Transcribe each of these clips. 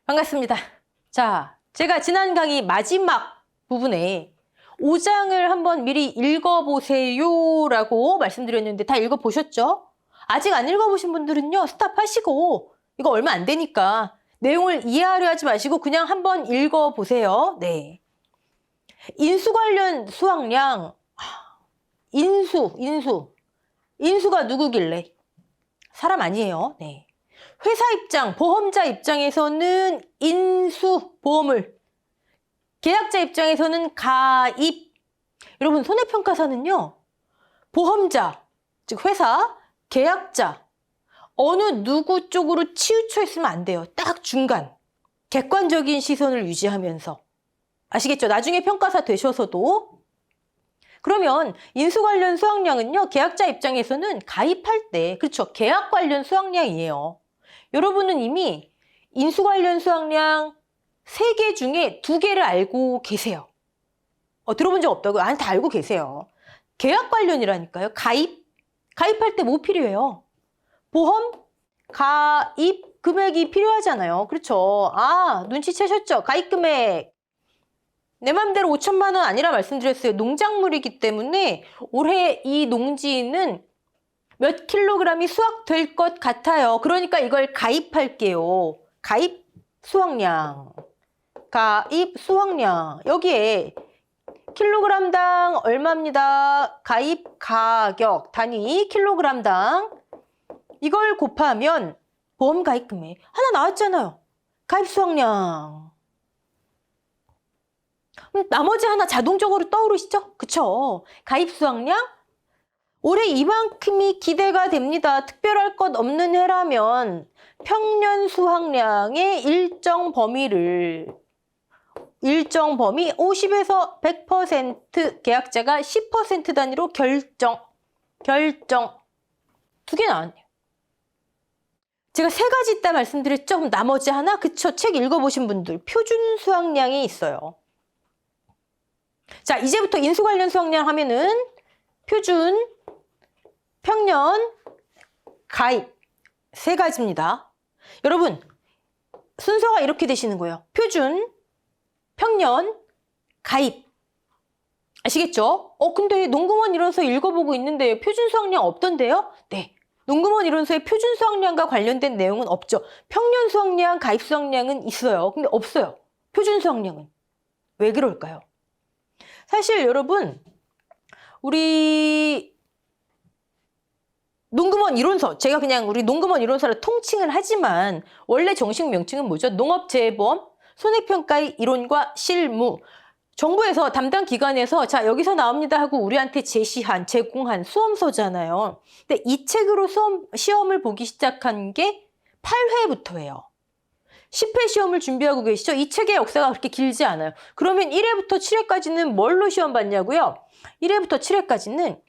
반갑습니다. 자, 제가 지난 강의 마지막 부분에 5장을 한번 미리 읽어보세요 라고 말씀드렸는데 다 읽어보셨죠? 아직 안 읽어보신 분들은요, 스탑하시고 이거 얼마 안 되니까 내용을 이해하려 하지 마시고 그냥 한번 읽어보세요. 네. 인수 관련 수확량, 인수가 누구길래? 사람 아니에요. 네. 회사 입장, 보험자 입장에서는 인수, 보험을, 계약자 입장에서는 가입. 여러분, 손해평가사는요, 보험자, 즉 회사, 계약자, 어느 누구 쪽으로 치우쳐 있으면 안 돼요. 딱 중간, 객관적인 시선을 유지하면서. 아시겠죠? 나중에 평가사 되셔서도. 그러면 인수 관련 수확량은요, 계약자 입장에서는 가입할 때, 그렇죠? 계약 관련 수확량이에요. 여러분은 이미 인수 관련 수확량 3개 중에 2개를 알고 계세요. 들어본 적 없다고요? 아니, 다 알고 계세요. 계약 관련이라니까요. 가입할 때 뭐 필요해요? 보험, 가입 금액이 필요하잖아요. 그렇죠? 눈치채셨죠? 가입 금액. 내 맘대로 5천만 원 아니라 말씀드렸어요. 농작물이기 때문에 올해 이 농지는 몇 킬로그램이 수확될 것 같아요. 그러니까 이걸 가입할게요. 가입 수확량. 가입 수확량. 여기에 킬로그램당 얼마입니다. 가입 가격 단위 킬로그램당. 이걸 곱하면 보험 가입 금액 하나 나왔잖아요. 가입 수확량. 나머지 하나 자동적으로 떠오르시죠? 그쵸? 가입 수확량. 올해 이만큼이 기대가 됩니다. 특별할 것 없는 해라면 평년 수확량의 일정 범위 50에서 100% 계약자가 10% 단위로 결정. 2개 나왔네요. 제가 3가지 있다 말씀드렸죠? 그럼 나머지 하나? 그쵸? 책 읽어보신 분들 표준 수확량이 있어요. 자, 이제부터 인수 관련 수확량 하면은 표준, 평년, 가입 3가지입니다. 여러분, 순서가 이렇게 되시는 거예요. 표준, 평년, 가입. 아시겠죠? 근데 농구원 이론서 읽어보고 있는데 표준 수확량 없던데요? 네. 농구원 이론서에 표준 수확량과 관련된 내용은 없죠. 평년 수확량, 가입 수확량은 있어요. 근데 없어요. 표준 수확량은. 왜 그럴까요? 사실 여러분, 우리 농구원 이론서, 제가 그냥 우리 농구원 이론서를 통칭을 하지만 원래 정식 명칭은 뭐죠? 농업재해보험 손해평가의 이론과 실무. 정부에서 담당 기관에서 자, 여기서 나옵니다 하고 우리한테 제공한 수험서잖아요. 근데 이 책으로 시험을 보기 시작한 게 8회부터예요. 10회 시험을 준비하고 계시죠? 이 책의 역사가 그렇게 길지 않아요. 그러면 1회부터 7회까지는 뭘로 시험 봤냐고요? 1회부터 7회까지는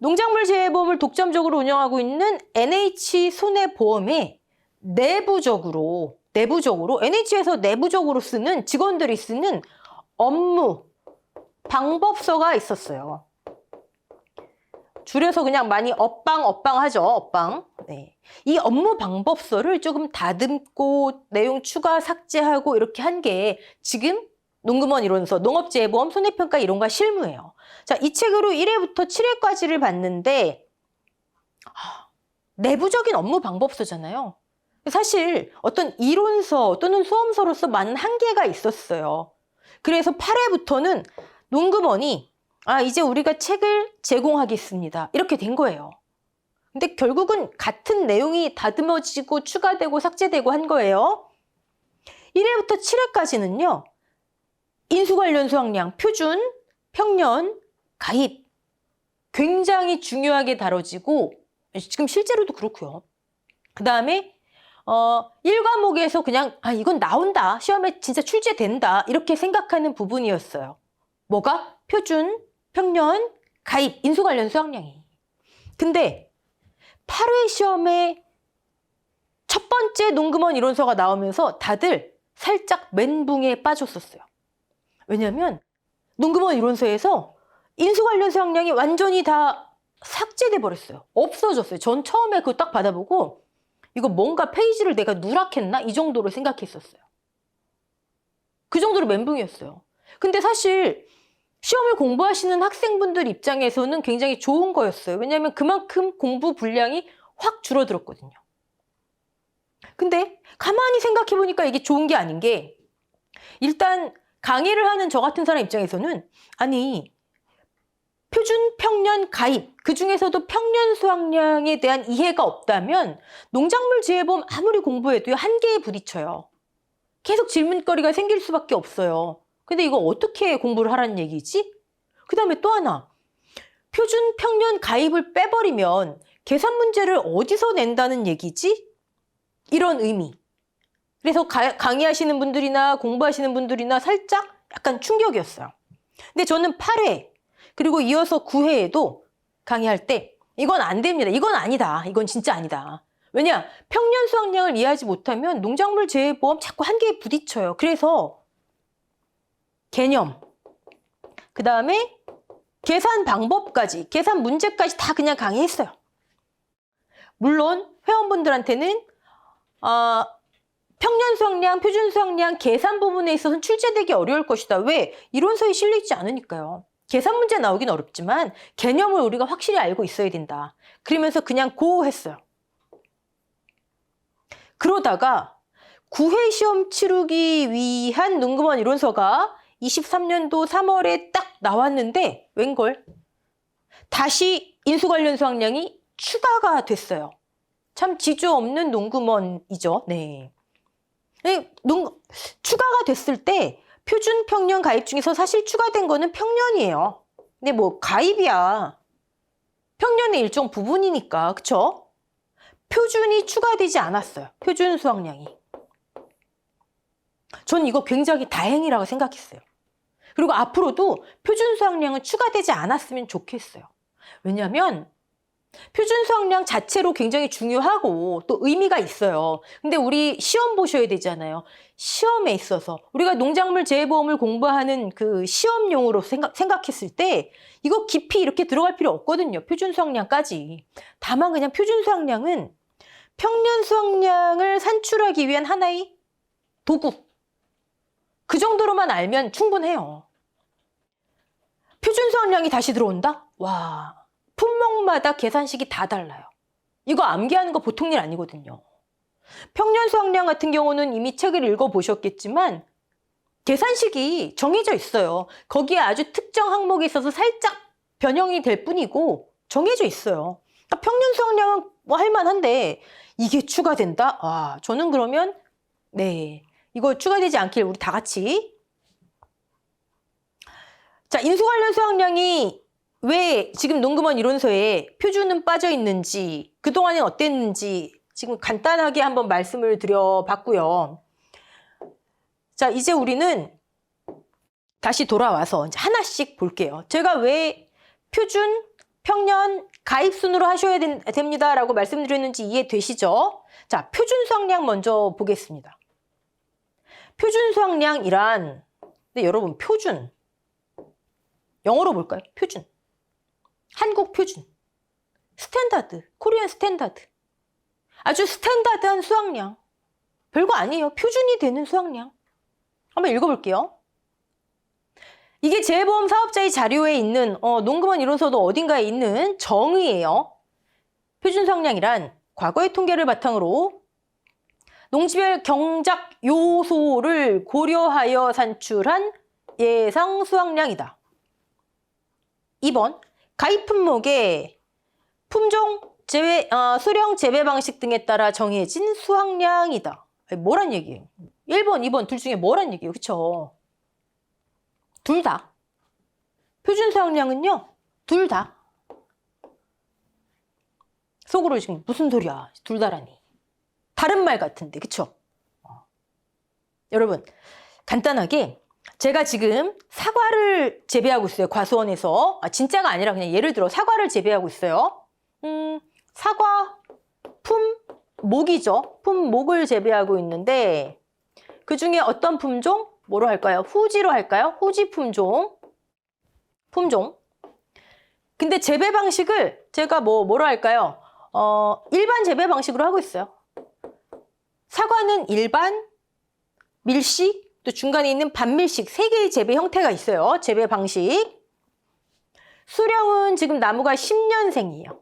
농작물 재해보험을 독점적으로 운영하고 있는 NH손해보험에 내부적으로 NH에서 내부적으로 쓰는 직원들이 쓰는 업무 방법서가 있었어요. 줄여서 그냥 많이 업방 하죠. 업방. 네. 이 업무 방법서를 조금 다듬고 내용 추가 삭제하고 이렇게 한 게 지금 농구원 이론서, 농업재해보험, 손해평가 이론과 실무예요. 자, 이 책으로 1회부터 7회까지를 봤는데 내부적인 업무 방법서잖아요. 사실 어떤 이론서 또는 수험서로서 많은 한계가 있었어요. 그래서 8회부터는 농구원이 이제 우리가 책을 제공하겠습니다. 이렇게 된 거예요. 근데 결국은 같은 내용이 다듬어지고 추가되고 삭제되고 한 거예요. 1회부터 7회까지는요. 인수 관련 수확량, 표준, 평년, 가입 굉장히 중요하게 다뤄지고 지금 실제로도 그렇고요. 그 다음에 1과목에서 그냥 이건 나온다. 시험에 진짜 출제된다. 이렇게 생각하는 부분이었어요. 뭐가? 표준, 평년, 가입, 인수 관련 수확량이. 근데 8회 시험에 첫 번째 농구원 이론서가 나오면서 다들 살짝 멘붕에 빠졌었어요. 왜냐하면 농구원 이론서에서 인수 관련 수확량이 완전히 다 삭제돼 버렸어요. 없어졌어요. 전 처음에 그거 딱 받아보고 이거 뭔가 페이지를 내가 누락했나? 이 정도로 생각했었어요. 그 정도로 멘붕이었어요. 근데 사실 시험을 공부하시는 학생분들 입장에서는 굉장히 좋은 거였어요. 왜냐하면 그만큼 공부 분량이 확 줄어들었거든요. 근데 가만히 생각해 보니까 이게 좋은 게 아닌 게, 일단 강의를 하는 저 같은 사람 입장에서는 아니 표준 평년 가입, 그중에서도 평년 수학량에 대한 이해가 없다면 농작물 지혜보험 아무리 공부해도 한계에 부딪혀요. 계속 질문거리가 생길 수밖에 없어요. 근데 이거 어떻게 공부를 하라는 얘기지? 그 다음에 또 하나, 표준 평년 가입을 빼버리면 계산 문제를 어디서 낸다는 얘기지? 이런 의미. 그래서 강의하시는 분들이나 공부하시는 분들이나 살짝 약간 충격이었어요. 근데 저는 8회 그리고 이어서 9회에도 강의할 때 이건 안 됩니다. 이건 아니다. 이건 진짜 아니다. 왜냐? 평년 수학량을 이해하지 못하면 농작물 재해보험 자꾸 한계에 부딪혀요. 그래서 개념, 그 다음에 계산 방법까지, 계산 문제까지 다 그냥 강의했어요. 물론 회원분들한테는 평년 수학량, 표준 수학량, 계산 부분에 있어서는 출제되기 어려울 것이다. 왜? 이론서에 실려있지 않으니까요. 계산 문제 나오긴 어렵지만 개념을 우리가 확실히 알고 있어야 된다. 그러면서 그냥 고했어요. 그러다가 9회 시험 치르기 위한 농구먼 이론서가 23년도 3월에 딱 나왔는데 웬걸? 다시 인수 관련 수학량이 추가가 됐어요. 참 지주 없는 농구먼이죠. 네. 추가가 됐을 때 표준 평년 가입 중에서 사실 추가된 거는 평년이에요. 근데 뭐 가입이야. 평년의 일정 부분이니까, 그쵸? 표준이 추가되지 않았어요. 표준 수학량이. 전 이거 굉장히 다행이라고 생각했어요. 그리고 앞으로도 표준 수학량은 추가되지 않았으면 좋겠어요. 왜냐하면 표준 수학량 자체로 굉장히 중요하고 또 의미가 있어요. 근데 우리 시험 보셔야 되잖아요. 시험에 있어서 우리가 농작물 재해보험을 공부하는 그 시험용으로 생각했을 때 이거 깊이 이렇게 들어갈 필요 없거든요. 표준 수학량까지. 다만 그냥 표준 수학량은 평년 수학량을 산출하기 위한 하나의 도구. 그 정도로만 알면 충분해요. 표준 수학량이 다시 들어온다? 와, 품목마다 계산식이 다 달라요. 이거 암기하는 거 보통 일 아니거든요. 평년 수학량 같은 경우는 이미 책을 읽어보셨겠지만 계산식이 정해져 있어요. 거기에 아주 특정 항목에 있어서 살짝 변형이 될 뿐이고 정해져 있어요. 그러니까 평년 수학량은 뭐 할만한데 이게 추가된다? 와, 저는 그러면 네, 이거 추가되지 않길 우리 다 같이. 자, 인수 관련 수학량이 왜 지금 농구먼 이론서에 표준은 빠져 있는지, 그동안엔 어땠는지 지금 간단하게 한번 말씀을 드려봤고요. 자, 이제 우리는 다시 돌아와서 이제 하나씩 볼게요. 제가 왜 표준, 평년, 가입순으로 하셔야 됩니다라고 말씀드렸는지 이해되시죠? 자, 표준 수학량 먼저 보겠습니다. 표준 수학량이란, 근데 여러분 표준, 영어로 볼까요? 표준. 한국 표준. 스탠다드, 코리안 스탠다드. 아주 스탠다드한 수학량. 별거 아니에요. 표준이 되는 수학량. 한번 읽어볼게요. 이게 재해보험 사업자의 자료에 있는 농구먼 이론서도 어딘가에 있는 정의예요. 표준 수학량이란 과거의 통계를 바탕으로 농지별 경작 요소를 고려하여 산출한 예상 수학량이다. 2번, 가입 품목의 품종, 수령, 재배 방식 등에 따라 정해진 수학량이다. 뭐란 얘기예요? 1번, 2번 둘 중에 뭐란 얘기예요? 그쵸? 둘 다. 표준 수학량은요, 둘 다. 속으로 지금 무슨 소리야? 둘 다라니. 다른 말 같은데, 그쵸? 여러분, 간단하게 제가 지금 사과를 재배하고 있어요. 과수원에서. 진짜가 아니라 그냥 예를 들어 사과를 재배하고 있어요. 사과 품목이죠. 품목을 재배하고 있는데 그 중에 어떤 품종? 뭐로 할까요? 후지로 할까요? 후지 품종. 근데 재배 방식을 제가 뭐로 할까요? 일반 재배 방식으로 하고 있어요. 사과는 일반, 밀식, 또 중간에 있는 반밀식 세 개의 재배 형태가 있어요. 재배 방식. 수령은 지금 나무가 10년생이에요.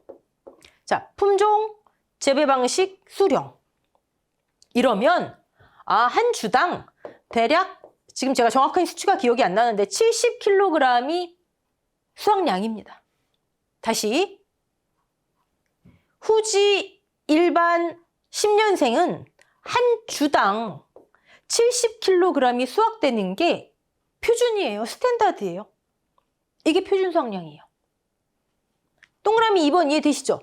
자, 품종, 재배 방식, 수령. 이러면 한 주당 대략 지금 제가 정확한 수치가 기억이 안 나는데 70kg이 수확량입니다. 다시 후지 일반 10년생은 한 주당 70kg이 수확되는 게 표준이에요. 스탠다드예요. 이게 표준 수확량이에요. 동그라미 2번 이해되시죠?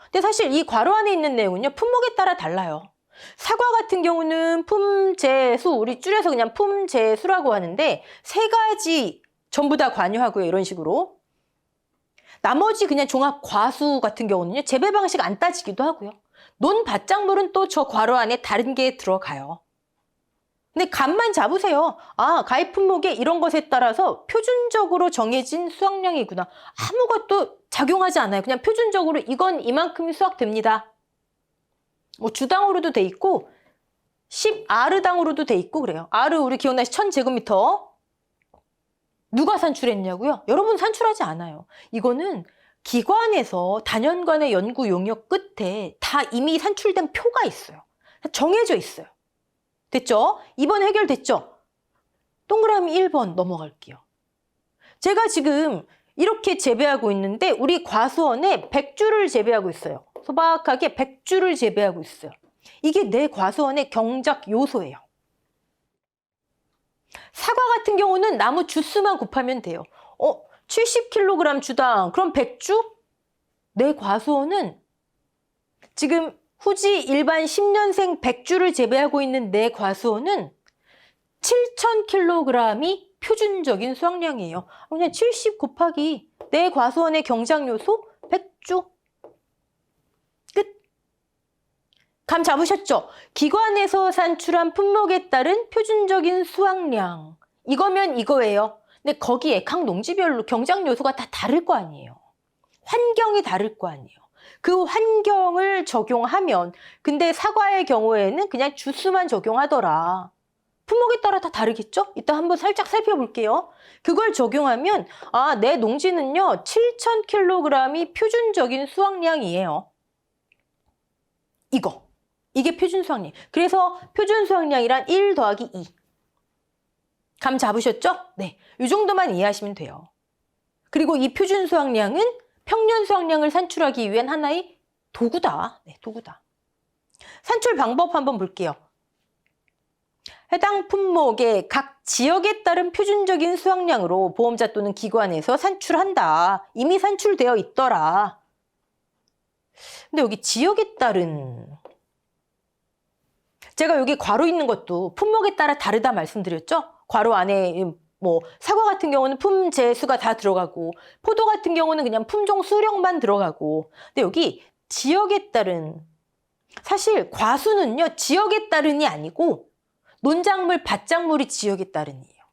근데 사실 이 괄호 안에 있는 내용은요. 품목에 따라 달라요. 사과 같은 경우는 품재수, 우리 줄여서 그냥 품재수라고 하는데 세 가지 전부 다 관여하고요. 이런 식으로. 나머지 그냥 종합 과수 같은 경우는요. 재배 방식 안 따지기도 하고요. 논밭작물은 또 저 괄호 안에 다른 게 들어가요. 근데 감만 잡으세요. 가입 품목에 이런 것에 따라서 표준적으로 정해진 수확량이구나. 아무것도 작용하지 않아요. 그냥 표준적으로 이건 이만큼이 수확됩니다. 뭐 주당으로도 돼 있고 10R당으로도 돼 있고 그래요. R 우리 기억나시 1000제곱미터. 누가 산출했냐고요? 여러분 산출하지 않아요. 이거는 기관에서 단연간의 연구 용역 끝에 다 이미 산출된 표가 있어요. 정해져 있어요. 됐죠? 2번 해결됐죠? 동그라미 1번 넘어갈게요. 제가 지금 이렇게 재배하고 있는데 우리 과수원에 100주를 재배하고 있어요. 소박하게 100주를 재배하고 있어요. 이게 내 과수원의 경작 요소예요. 사과 같은 경우는 나무 주수만 곱하면 돼요. 70kg 주당, 그럼 100주? 내 과수원은 지금 후지 일반 10년생 100주를 재배하고 있는 내 과수원은 7000kg이 표준적인 수확량이에요. 그냥 70 곱하기 내 과수원의 경작 요소 100주. 끝. 감 잡으셨죠? 기관에서 산출한 품목에 따른 표준적인 수확량. 이거면 이거예요. 근데 거기에 각 농지별로 경작 요소가 다 다를 거 아니에요. 환경이 다를 거 아니에요. 그 환경을 적용하면, 근데 사과의 경우에는 그냥 주스만 적용하더라. 품목에 따라 다 다르겠죠? 이따 한번 살짝 살펴볼게요. 그걸 적용하면 내 농지는요 7000kg이 표준적인 수확량이에요. 이게 표준 수확량. 그래서 표준 수확량이란 1 더하기 2. 감 잡으셨죠? 네, 이 정도만 이해하시면 돼요. 그리고 이 표준 수확량은 평년 수확량을 산출하기 위한 하나의 도구다. 네, 도구다. 산출 방법 한번 볼게요. 해당 품목의 각 지역에 따른 표준적인 수확량으로 보험자 또는 기관에서 산출한다. 이미 산출되어 있더라. 근데 여기 지역에 따른, 제가 여기 괄호 있는 것도 품목에 따라 다르다 말씀드렸죠? 괄호 안에 뭐 사과 같은 경우는 품재수가 다 들어가고 포도 같은 경우는 그냥 품종 수령만 들어가고, 근데 여기 지역에 따른, 사실 과수는요 지역에 따른이 아니고 논작물, 밭작물이 지역에 따른이에요.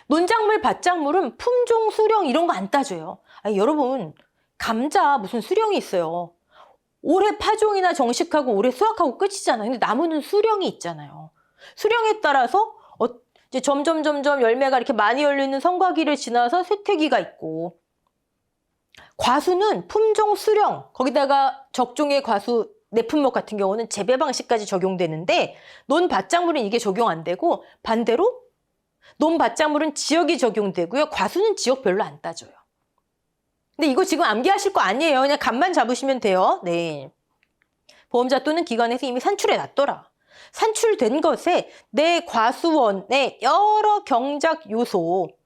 논작물, 밭작물은 품종, 수령 이런 거 안 따져요. 여러분 감자 무슨 수령이 있어요. 올해 파종이나 정식하고 올해 수확하고 끝이잖아요. 근데 나무는 수령이 있잖아요. 수령에 따라서 이제 점점 열매가 이렇게 많이 열리는 성과기를 지나서 쇠퇴기가 있고, 과수는 품종, 수령, 거기다가 적종의 과수, 내품목 같은 경우는 재배 방식까지 적용되는데 논밭작물은 이게 적용 안 되고, 반대로 논밭작물은 지역이 적용되고요. 과수는 지역별로 안 따져요. 근데 이거 지금 암기하실 거 아니에요. 그냥 감만 잡으시면 돼요. 네. 보험자 또는 기관에서 이미 산출해 놨더라. 산출된 것에 내 과수원의 여러 경작 요소,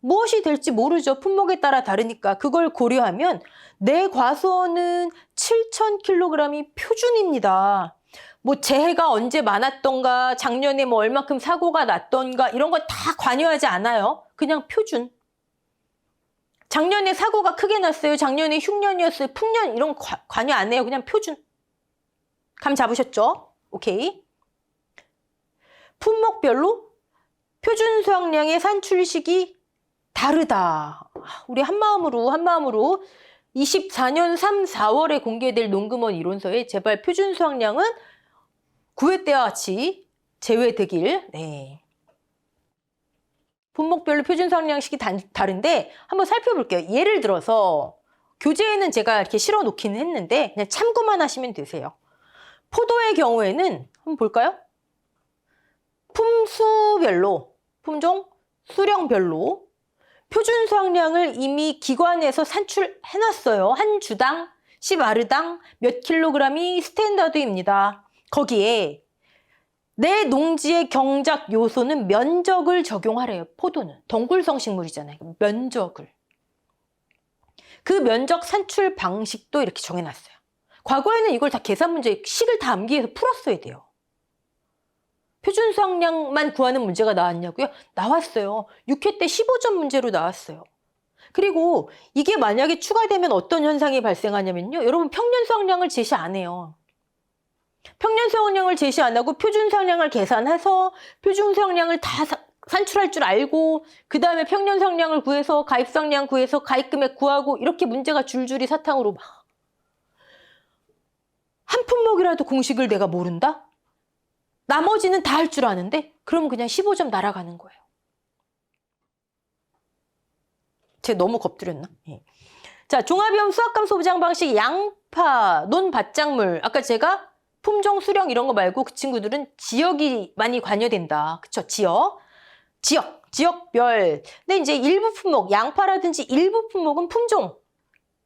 무엇이 될지 모르죠. 품목에 따라 다르니까. 그걸 고려하면 내 과수원은 7000kg이 표준입니다. 뭐 재해가 언제 많았던가, 작년에 뭐 얼마큼 사고가 났던가 이런 거 다 관여하지 않아요. 그냥 표준. 작년에 사고가 크게 났어요. 작년에 흉년이었어요. 풍년 이런 거 관여 안 해요. 그냥 표준. 감 잡으셨죠? 오케이. 품목별로 표준 수확량의 산출식이 다르다. 우리 한마음으로 24년 3, 4월에 공개될 논금원 이론서에 제발 표준 수확량은 9회 때와 같이 제외되길. 네. 품목별로 표준 수확량식이 다른데 한번 살펴볼게요. 예를 들어서 교재에는 제가 이렇게 실어 놓기는 했는데 그냥 참고만 하시면 되세요. 포도의 경우에는 한번 볼까요? 품수별로, 품종, 수령별로 표준 수확량을 이미 기관에서 산출해놨어요. 한 주당 10아르당 몇 킬로그램이 스탠다드입니다. 거기에 내 농지의 경작 요소는 면적을 적용하래요. 포도는 덩굴성 식물이잖아요. 면적을. 그 면적 산출 방식도 이렇게 정해놨어요. 과거에는 이걸 다 계산 문제, 식을 다 암기해서 풀었어야 돼요. 표준 수확량만 구하는 문제가 나왔냐고요? 나왔어요. 6회 때 15점 문제로 나왔어요. 그리고 이게 만약에 추가되면 어떤 현상이 발생하냐면요. 여러분 평년 수확량을 제시 안 해요. 평년 수확량을 제시 안 하고 표준 수확량을 계산해서 표준 수확량을 다 산출할 줄 알고 그 다음에 평년 수확량을 구해서 가입 수확량 구해서 가입 금액 구하고 이렇게 문제가 줄줄이 사탕으로 막. 한 품목이라도 공식을 내가 모른다? 나머지는 다 할 줄 아는데 그럼 그냥 15점 날아가는 거예요. 제가 너무 겁드렸나? 예. 자, 종합위험 수학감소 보장 방식 양파, 논밭작물. 아까 제가 품종, 수령 이런 거 말고 그 친구들은 지역이 많이 관여된다. 그쵸? 지역별. 근데 이제 일부 품목, 양파라든지 일부 품목은 품종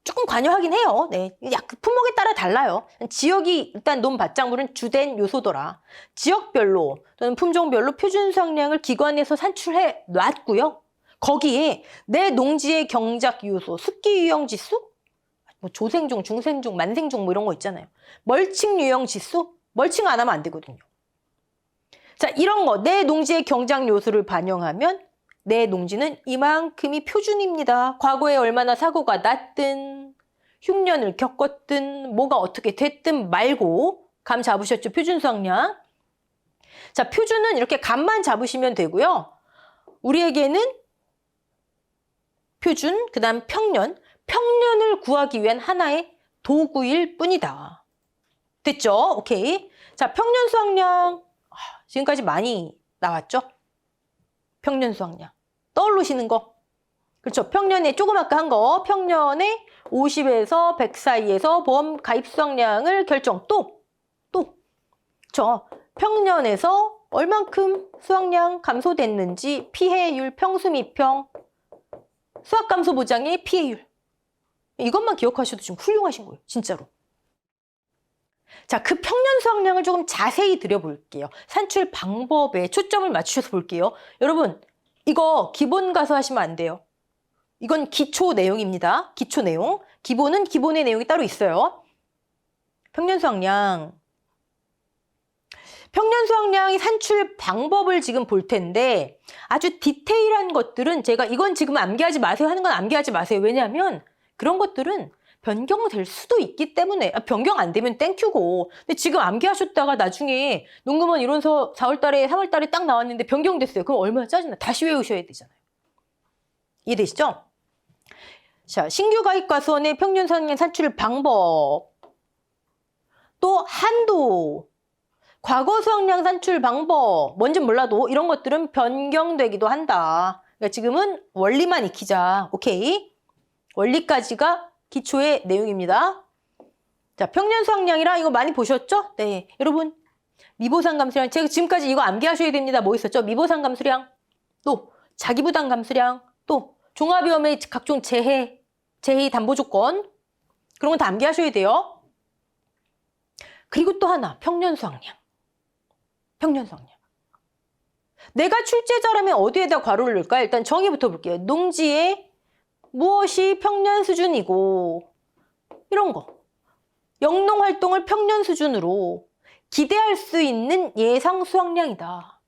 조금 관여하긴 해요. 네, 품목에 따라 달라요. 지역이 일단 논밭작물은 주된 요소더라. 지역별로 또는 품종별로 표준 수확량을 기관에서 산출해 놨고요. 거기에 내 농지의 경작 요소, 습기 유형 지수, 뭐 조생종, 중생종, 만생종 뭐 이런 거 있잖아요. 멀칭 유형 지수, 멀칭 안 하면 안 되거든요. 자, 이런 거 내 농지의 경작 요소를 반영하면 내 농지는 이만큼이 표준입니다. 과거에 얼마나 사고가 났든 흉년을 겪었든 뭐가 어떻게 됐든 말고 감 잡으셨죠? 표준 수확량. 자, 표준은 이렇게 감만 잡으시면 되고요. 우리에게는 표준, 그 다음 평년을 구하기 위한 하나의 도구일 뿐이다. 됐죠? 오케이. 자, 평년 수확량. 지금까지 많이 나왔죠? 평년 수확량. 떠오르시는 거. 그렇죠. 평년에 조금 아까 한 거. 평년에 50에서 100 사이에서 보험 가입 수확량을 결정. 또. 그렇죠. 평년에서 얼만큼 수확량 감소됐는지 피해율, 평수미평, 수확감소 보장의 피해율. 이것만 기억하셔도 지금 훌륭하신 거예요. 진짜로. 자, 그 평년 수확량을 조금 자세히 들여볼게요. 산출 방법에 초점을 맞추셔서 볼게요. 여러분, 이거 기본 가서 하시면 안 돼요. 이건 기초 내용입니다. 기초 내용. 기본은 기본의 내용이 따로 있어요. 평년 수확량. 평년 수확량의 산출 방법을 지금 볼 텐데 아주 디테일한 것들은 제가 이건 지금 암기하지 마세요 하는 건 암기하지 마세요. 왜냐하면 그런 것들은 변경될 수도 있기 때문에 변경 안 되면 땡큐고 근데 지금 암기하셨다가 나중에 논금원 이론서 4월 달에 3월 달에 딱 나왔는데 변경됐어요. 그럼 얼마나 짜증나. 다시 외우셔야 되잖아요. 이해되시죠? 자, 신규 가입 과수원의 평년 수확량 산출 방법 또 한도 과거 수확량 산출 방법 뭔지 몰라도 이런 것들은 변경되기도 한다. 그러니까 지금은 원리만 익히자. 오케이? 원리까지가 기초의 내용입니다. 자, 평년 수확량이라 이거 많이 보셨죠? 네, 여러분 미보상 감수량 제가 지금까지 이거 암기하셔야 됩니다. 뭐 있었죠? 미보상 감수량 또 자기부담 감수량 또 종합위험의 각종 재해 담보조건 그런 건 다 암기하셔야 돼요. 그리고 또 하나 평년 수확량. 평년 수확량. 내가 출제자라면 어디에다 괄호를 넣을까요? 일단 정의부터 볼게요. 농지의 무엇이 평년 수준이고 이런 거. 영농 활동을 평년 수준으로 기대할 수 있는 예상 수확량이다.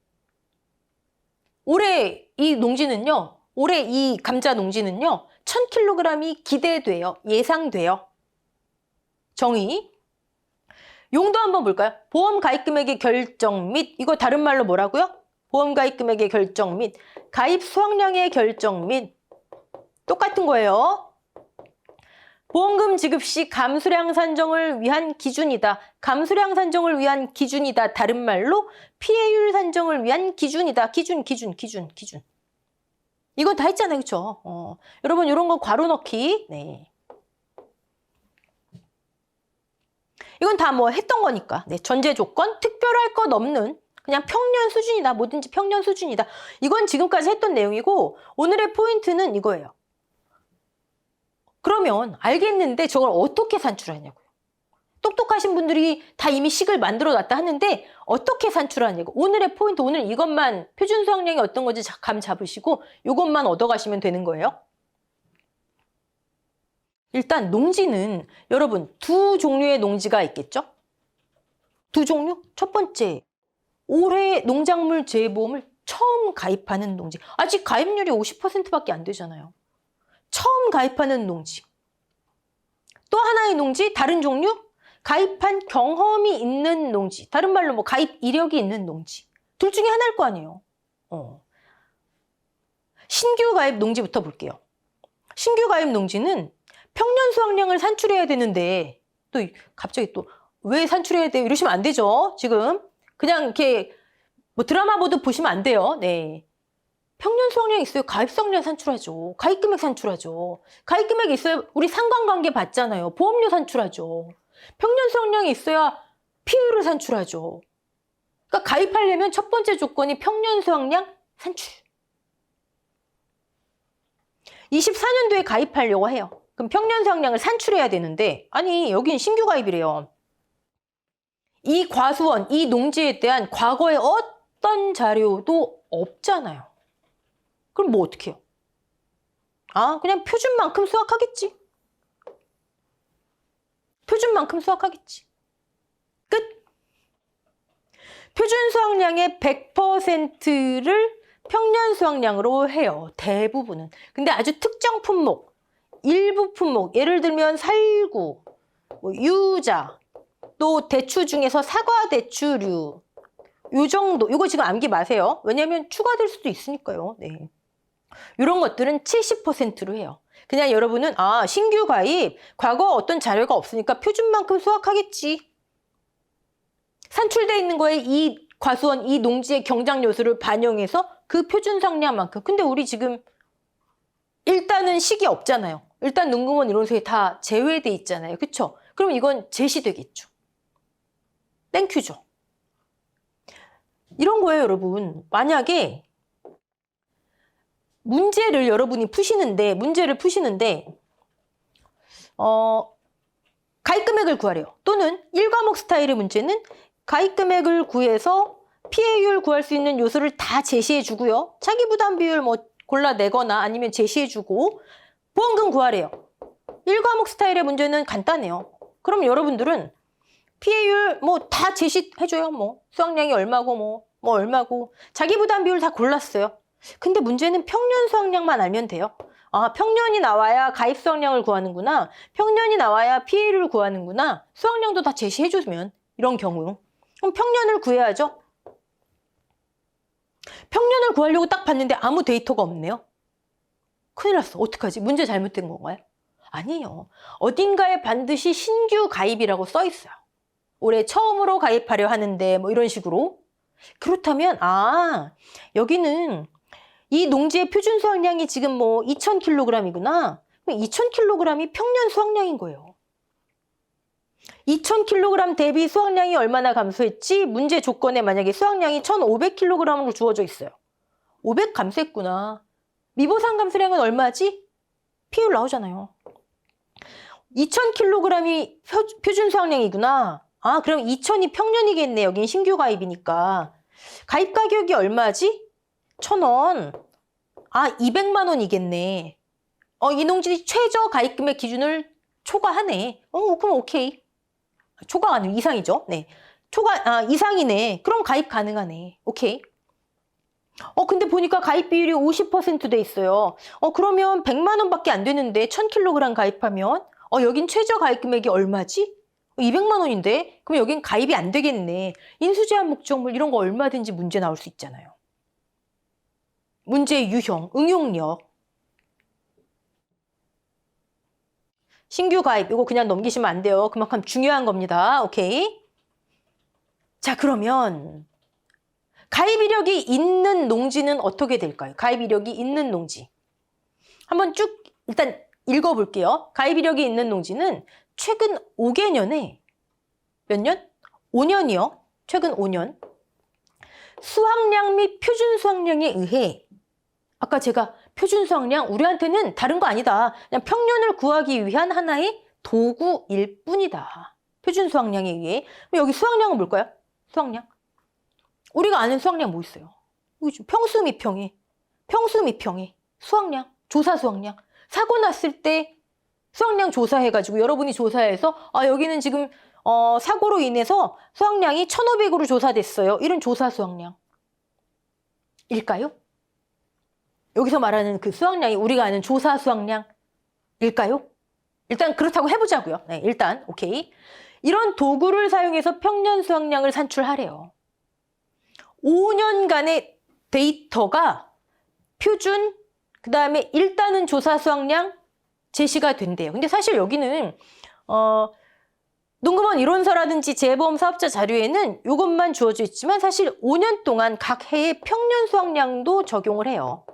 올해 이 농지는요. 올해 이 감자 농지는요. 1000kg이 기대돼요. 예상돼요. 정의. 용도 한번 볼까요? 보험 가입 금액의 결정 및 이거 다른 말로 뭐라고요? 보험 가입 금액의 결정 및 가입 수확량의 결정 및 똑같은 거예요. 보험금 지급 시 감수량 산정을 위한 기준이다. 감수량 산정을 위한 기준이다. 다른 말로 피해율 산정을 위한 기준이다. 기준. 이건 다 했잖아요. 그렇죠? 여러분 이런 거 괄호 넣기. 네. 이건 다 뭐 했던 거니까. 네. 전제 조건, 특별할 것 없는 그냥 평년 수준이다. 뭐든지 평년 수준이다. 이건 지금까지 했던 내용이고 오늘의 포인트는 이거예요. 그러면 알겠는데 저걸 어떻게 산출하냐고요. 똑똑하신 분들이 다 이미 식을 만들어 놨다 하는데 어떻게 산출하냐고. 오늘의 포인트, 오늘 이것만 표준 수확량이 어떤 건지 감 잡으시고 이것만 얻어가시면 되는 거예요. 일단 농지는 여러분 두 종류의 농지가 있겠죠? 두 종류? 첫 번째, 올해 농작물 재보험을 처음 가입하는 농지. 아직 가입률이 50%밖에 안 되잖아요. 처음 가입하는 농지. 또 하나의 농지, 다른 종류? 가입한 경험이 있는 농지. 다른 말로 뭐 가입 이력이 있는 농지. 둘 중에 하나일 거 아니에요. 신규 가입 농지부터 볼게요. 신규 가입 농지는 평년 수확량을 산출해야 되는데 또 갑자기 또 왜 산출해야 돼요? 이러시면 안 되죠. 지금 그냥 이렇게 뭐 드라마 보듯 보시면 안 돼요. 네. 평년 수확량 있어요. 가입 수확량 산출하죠. 가입 금액 산출하죠. 가입 금액 있어요. 우리 상관관계 받잖아요. 보험료 산출하죠. 평년 수확량이 있어야 피해율을 산출하죠. 그러니까 가입하려면 첫 번째 조건이 평년 수확량 산출. 24년도에 가입하려고 해요. 그럼 평년 수확량을 산출해야 되는데 아니 여긴 신규 가입이래요. 이 과수원, 이 농지에 대한 과거의 어떤 자료도 없잖아요. 그럼 뭐 어떻게 해요? 아, 그냥 표준만큼 수확하겠지. 표준만큼 수확하겠지. 끝. 표준 수확량의 100%를 평년 수확량으로 해요. 대부분은. 근데 아주 특정 품목, 일부 품목, 예를 들면 살구, 뭐 유자, 또 대추 중에서 사과 대추류, 요 정도. 이거 지금 암기 마세요. 왜냐면 추가될 수도 있으니까요. 네. 이런 것들은 70%로 해요. 그냥 여러분은 아 신규 가입, 과거 어떤 자료가 없으니까 표준만큼 수확하겠지. 산출돼 있는 거에 이 과수원, 이 농지의 경작 요소를 반영해서 그 표준 수확량만큼. 근데 우리 지금 일단은 식이 없잖아요. 일단 농공원 이론서에 다 제외돼 있잖아요. 그렇죠? 그럼 이건 제시되겠죠. 땡큐죠. 이런 거예요, 여러분. 만약에 문제를 푸시는데 가입 금액을 구하래요. 또는 1과목 스타일의 문제는 가입 금액을 구해서 피해율 구할 수 있는 요소를 다 제시해 주고요. 자기 부담 비율 뭐 골라내거나 아니면 제시해 주고 보험금 구하래요. 1과목 스타일의 문제는 간단해요. 그럼 여러분들은 피해율 뭐 다 제시해줘요. 뭐 수확량이 얼마고 뭐 얼마고 자기 부담 비율 다 골랐어요. 근데 문제는 평년 수확량만 알면 돼요. 아, 평년이 나와야 가입 수확량을 구하는구나. 평년이 나와야 피해율을 구하는구나. 수확량도 다 제시해주면 이런 경우. 그럼 평년을 구해야죠. 평년을 구하려고 딱 봤는데 아무 데이터가 없네요. 큰일 났어. 어떡하지? 문제 잘못된 건가요? 아니에요. 어딘가에 반드시 신규 가입이라고 써 있어요. 올해 처음으로 가입하려 하는데 뭐 이런 식으로. 그렇다면 아 여기는 이 농지의 표준 수확량이 지금 뭐 2,000kg이구나. 2,000kg이 평년 수확량인 거예요. 2,000kg 대비 수확량이 얼마나 감소했지? 문제 조건에 만약에 수확량이 1,500kg으로 주어져 있어요. 500 감소했구나. 미보상 감소량은 얼마지? 피해율 나오잖아요. 2,000kg이 표준 수확량이구나. 아, 그럼 2,000이 평년이겠네. 여긴 신규 가입이니까. 가입 가격이 얼마지? 1,000원. 아, 200만 원이겠네. 이 농지 최저 가입 금액 기준을 초과하네. 그럼 오케이. 초과가 아니고 이상이죠. 네. 이상이네. 그럼 가입 가능하네. 오케이. 근데 보니까 가입 비율이 50% 돼 있어요. 그러면 100만 원밖에 안 되는데 1,000kg 가입하면 여긴 최저 가입 금액이 얼마지? 200만 원인데? 그럼 여긴 가입이 안 되겠네. 인수제한 목적물 이런 거 얼마든지 문제 나올 수 있잖아요. 문제의 유형, 응용력. 신규 가입 이거 그냥 넘기시면 안 돼요. 그만큼 중요한 겁니다. 오케이? 자, 그러면 가입 이력이 있는 농지는 어떻게 될까요? 가입 이력이 있는 농지. 한번 쭉 일단 읽어볼게요. 가입 이력이 있는 농지는 최근 5개년에 몇 년? 5년이요. 최근 5년. 수확량 및 표준 수확량에 의해 아까 제가 표준 수확량 우리한테는 다른 거 아니다. 그냥 평년을 구하기 위한 하나의 도구일 뿐이다. 표준 수확량에 의해. 여기 수확량은 뭘까요? 수확량. 우리가 아는 수확량 뭐 있어요? 평수 및 평해. 평수 및 평해. 수확량. 조사 수확량. 사고 났을 때 수확량 조사해가지고 여러분이 조사해서 여기는 지금 사고로 인해서 수확량이 1,500으로 조사됐어요. 이런 조사 수확량. 일까요? 여기서 말하는 그 수확량이 우리가 아는 조사 수확량일까요? 일단 그렇다고 해보자고요. 네, 일단 오케이. 이런 도구를 사용해서 평년 수확량을 산출하래요. 5년간의 데이터가 표준, 그 다음에 일단은 조사 수확량 제시가 된대요. 근데 사실 여기는 농구먼 이론서라든지 재보험 사업자 자료에는 이것만 주어져 있지만 사실 5년 동안 각 해의 평년 수확량도 적용을 해요.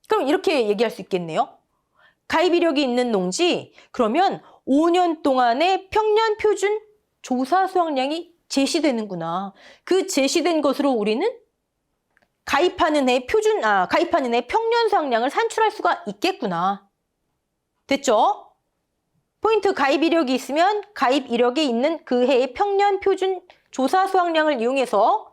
그럼 이렇게 얘기할 수 있겠네요. 가입 이력이 있는 농지, 그러면 5년 동안의 평년 표준 조사 수확량이 제시되는구나. 그 제시된 것으로 우리는 가입하는 해 평년 수확량을 산출할 수가 있겠구나. 됐죠? 포인트 가입 이력이 있으면 가입 이력에 있는 그 해의 평년 표준 조사 수확량을 이용해서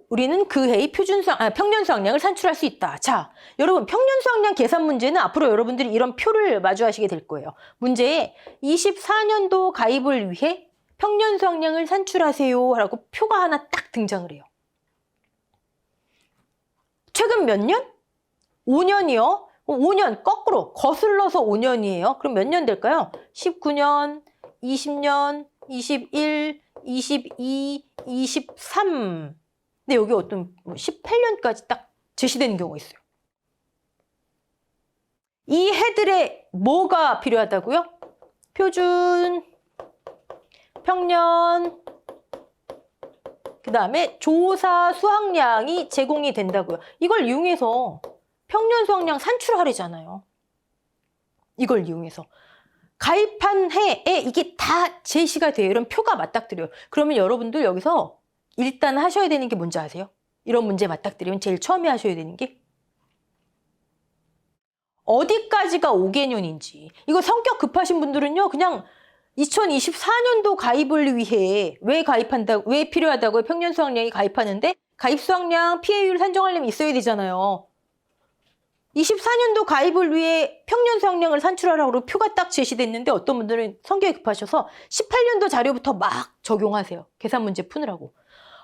우리는 그 해의 평년 수확량을 산출할 수 있다. 자, 여러분 평년 수확량 계산 문제는 앞으로 여러분들이 이런 표를 마주하시게 될 거예요. 문제에 24년도 가입을 위해 평년 수확량을 산출하세요 라고 표가 하나 딱 등장을 해요. 최근 몇 년? 5년이요. 5년 거꾸로 거슬러서 5년이에요. 그럼 몇 년 될까요? 19년, 20년, 21, 22, 23. 근데 여기 어떤 18년까지 딱 제시되는 경우가 있어요. 이 해들의 뭐가 필요하다고요? 표준, 평년, 그 다음에 조사 수확량이 제공이 된다고요. 이걸 이용해서 평년 수확량 산출하래잖아요. 이걸 이용해서. 가입한 해에 이게 다 제시가 돼요. 이런 표가 맞닥뜨려요. 그러면 여러분들 여기서 일단 하셔야 되는 게 뭔지 아세요? 이런 문제 맞닥뜨리면 제일 처음에 하셔야 되는 게 어디까지가 5개년인지. 이거 성격 급하신 분들은요. 그냥 2024년도 가입을 위해 왜 필요하다고요? 평년 수확량이 가입하는데 가입 수확량 피해율 산정하려면 있어야 되잖아요. 24년도 가입을 위해 평년 수확량을 산출하라고 표가 딱 제시됐는데 어떤 분들은 성격이 급하셔서 18년도 자료부터 막 적용하세요. 계산 문제 푸느라고.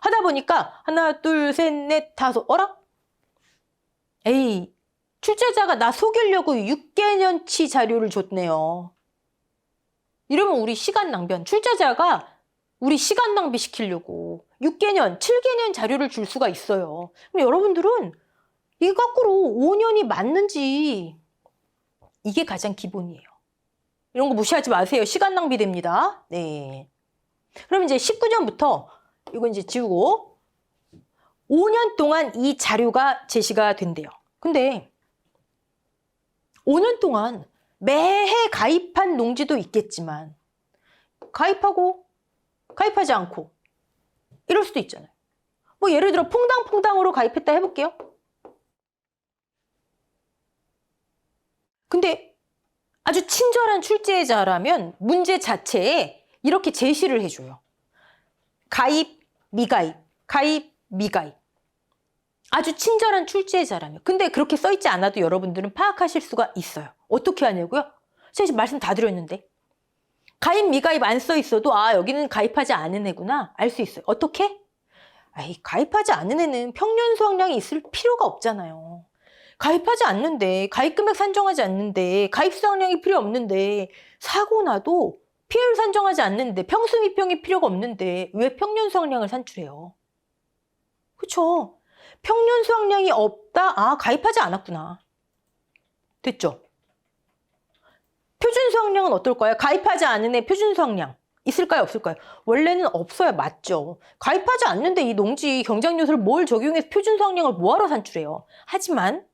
하다 보니까 하나, 둘, 셋, 넷, 다섯. 어라? 에이, 출제자가 나 속이려고 6개년치 자료를 줬네요. 이러면 우리 시간 낭비한 출제자가 우리 시간 낭비 시키려고 6개년, 7개년 자료를 줄 수가 있어요. 그럼 여러분들은 이게 거꾸로 5년이 맞는지 이게 가장 기본이에요. 이런 거 무시하지 마세요. 시간 낭비됩니다. 네. 그럼 이제 19년부터 이거 이제 지우고 5년 동안 이 자료가 제시가 된대요. 근데 5년 동안 매해 가입한 농지도 있겠지만 가입하고 가입하지 않고 이럴 수도 있잖아요. 뭐 예를 들어 퐁당퐁당으로 가입했다 해볼게요. 근데 아주 친절한 출제자라면 문제 자체에 이렇게 제시를 해줘요. 가입, 미가입, 가입, 미가입. 아주 친절한 출제자라면. 근데 그렇게 써있지 않아도 여러분들은 파악하실 수가 있어요. 어떻게 하냐고요? 제가 지금 말씀 다 드렸는데. 가입, 미가입 안 써있어도 여기는 가입하지 않은 애구나 알 수 있어요. 어떻게? 가입하지 않은 애는 평년 수확량이 있을 필요가 없잖아요. 가입하지 않는데, 가입 금액 산정하지 않는데, 가입 수확량이 필요 없는데, 사고 나도 피해율 산정하지 않는데, 평수 미평이 필요가 없는데 왜 평년 수확량을 산출해요? 그쵸? 평년 수확량이 없다? 가입하지 않았구나. 됐죠? 표준 수확량은 어떨까요? 가입하지 않은 애 표준 수확량 있을까요? 없을까요? 원래는 없어야 맞죠. 가입하지 않는데 이 농지 경작 요소를 뭘 적용해서 표준 수확량을 뭐하러 산출해요? 하지만